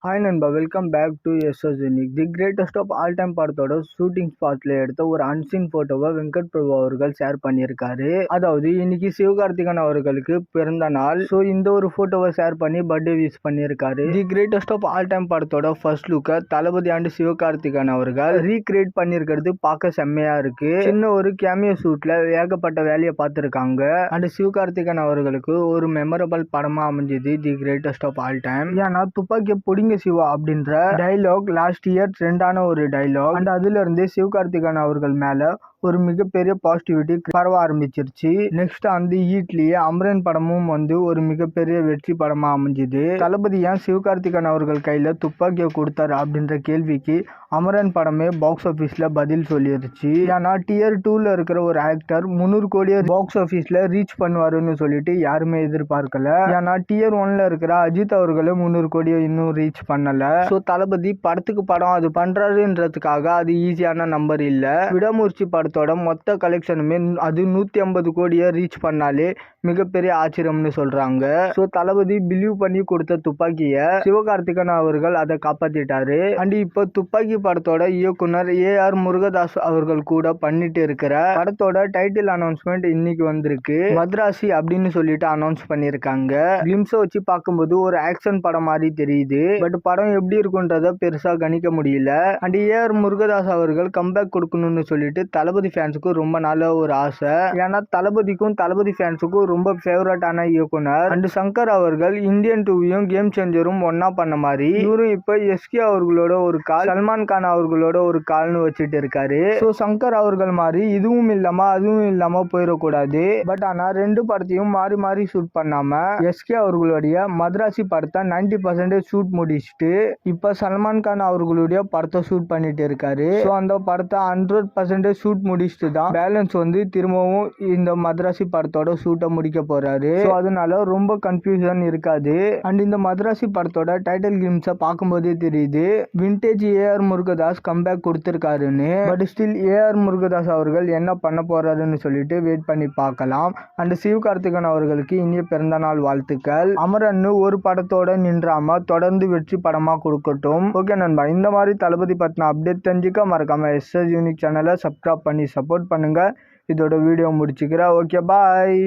Hi நண்பா, welcome back to SS unique. The greatest of all time படத்தோட shooting ஸ்பாட்ல எடுத்த ஒரு அன்சீன் போட்டோவை வெங்கட் பிரபு அவர்கள் ஷேர் பண்ணியிருக்காரு. அதாவது இன்னைக்கு சிவகார்த்திகேயன் அவர்களுக்கு பிறந்த நாள். ஸோ இந்த ஒரு போட்டோவை ஷேர் பண்ணி பர்த்டே விஷ் பண்ணியிருக்காரு. The greatest of all time படத்தோட ஃபர்ஸ்ட் லுக்கை தளபதி அண்ட் சிவகார்த்திகேயன் அவர்கள் ரீக்ரியேட் பண்ணியிருக்கிறது பார்க்க செம்மையா இருக்கு. சின்ன ஒரு கேமியோ ஷூட்ல ஏகப்பட்ட வேலையை பார்த்துருக்காங்க. அண்ட் சிவகார்த்திகேயன் அவர்களுக்கு ஒரு மெமரபிள் படமா அமைஞ்சது the greatest of all time. ஏன்னா துப்பாக்கிய பிடிங்க சிவா அப்படின்ற டைலாக் லாஸ்ட் இயர் ட்ரெண்டான ஒரு டைலாக். அண்ட் அதுல இருந்து சிவகார்த்திகேயன் அவர்கள் மேல ஒரு மிகப்பெரிய பாசிட்டிவிட்டி பரவ ஆரம்பிச்சிருச்சு. நெக்ஸ்ட் அந்த ஈட்லயே அமரன் படமும் வந்து ஒரு மிகப்பெரிய வெற்றி படமா அமைஞ்சுது. தளபதி ஏன் சிவகார்த்திகேயன் அவர்கள் கையில துப்பாக்கியை கொடுத்தாரு அப்படின்ற கேள்விக்கு அமரன் படமே பாக்ஸ் ஆபீஸ்ல பதில் சொல்லிருச்சு. ஏன்னா டியர் 2ல இருக்கிற ஒரு ஆக்டர் 300 கோடியை பாக்ஸ் ஆபீஸ்ல ரீச் பண்ணுவாருன்னு சொல்லிட்டு யாருமே எதிர்பார்க்கல. ஏன்னா டியர் 1ல இருக்கிற அஜித் அவர்களும் 300 கோடியை இன்னும் ரீச் பண்ணல. சோ தளபதி படத்துக்கு படம் அது பண்றாருன்றதுக்காக அது ஈஸியான நம்பர் இல்ல. விடாமுயற்சி படத்தோட மொத்த கலெக்ஷனுமே அது 150 கோடியை ரீச் பண்ணாலே மிகப்பெரிய ஆச்சரியம்னு சொல்றாங்க. சோ தளபதி பிலீவ் பண்ணி கொடுத்த துப்பாக்கிய சிவகார்த்திகேயன் அவர்கள் அதை காப்பாத்திட்டாரு. அண்ட் இப்போ துப்பாக்கி படத்தோட இயக்குனர் ஏஆர் முருகதாஸ் அவர்கள் கூட பண்ணிட்டு இருக்கிற படத்தோட டைட்டில் அனௌன்ஸ்மெண்ட் இன்னைக்கு வந்திருக்கு. மத்ராசி அப்படின்னு சொல்லிட்டு அனௌன்ஸ் பண்ணிருக்காங்க. கிளிம்ஸ் வச்சு பார்க்கும்போது ஒரு ஆக்ஷன் படம் மாதிரி தெரியுது. பட் படம் எப்படி இருக்குன்றத பெருசா கணிக்க முடியல. அண்ட் ஏஆர் முருகதாஸ் அவர்கள் கம்பேக் கொடுக்கணும்னு சொல்லிட்டு தளபதி ஃபேன்ஸுக்கு ரொம்ப நாள ஒரு ஆசை. ஏன்னா தளபதிக்கும் தளபதி ஃபேன்ஸுக்கும் ரொம்ப ஃபேவரட்டான இயக்குனர். அண்ட் சங்கர் அவர்கள் இந்தியன் 2வையும் கேம் சேஞ்சரும் ஒன்னா பண்ண மாதிரி இவரும் இப்ப எஸ்கே அவர்களோட ஒரு கால், சல்மான் கான் அவர்களோட ஒரு கால்னு வச்சுட்டு இருக்காரு. ஸோ சங்கர் அவர்கள் மாதிரி இதுவும் இல்லாம அதுவும் இல்லாம போயிடக்கூடாது. பட் ஆனா ரெண்டு படத்தையும் மாறி மாறி ஷூட் பண்ணாம எஸ்கே அவர்களுடைய மദ്രാசி படத்தை 90% ஷூட் முடிச்சுட்டு இப்ப சல்மான் கான் அவர்களுடைய படத்தை ஷூட் பண்ணிட்டு இருக்காரு. ஸோ அந்த படத்தை 100% ஷூட் முடிச்சுட்டு தான் பேலன்ஸ் வந்து திரும்பவும் இந்த மദ്രാசி படத்தோட ஷூட்டை முடிக்க போறாரு. ஸோ அதனால ரொம்ப கன்ஃபியூஷன் இருக்காது. அண்ட் இந்த மദ്രാசி படத்தோட டைட்டில் கிளிம்ஸை பார்க்கும்போதே தெரியுது விண்டேஜ் ஏஆர் முருகதாஸ் கம்பேக் கொடுத்திருக்காருன்னு. பட் ஸ்டில் ஏஆர் முருகதாஸ் அவர்கள் என்ன பண்ண போறாருன்னு சொல்லிட்டு வெயிட் பண்ணி பார்க்கலாம். அண்ட் சிவகார்த்திகேயன் அவர்களுக்கு இனிய பிறந்த நாள் வாழ்த்துக்கள். அமரன் ஒரு படத்தோட நின்றாம தொடர்ந்து வெற்றி படமா கொடுக்கட்டும். ஓகே நண்பா, இந்த மாதிரி தளபதி பத்தின அப்டேட் தெரிஞ்சுக்க மறக்காம எஸ்எஸ் யூனிக் சேனலை சப்ஸ்கிரைப் பண்ணி சப்போர்ட் பண்ணுங்க. இதோட வீடியோ முடிச்சுக்கிறேன். ஓகே, பாய்.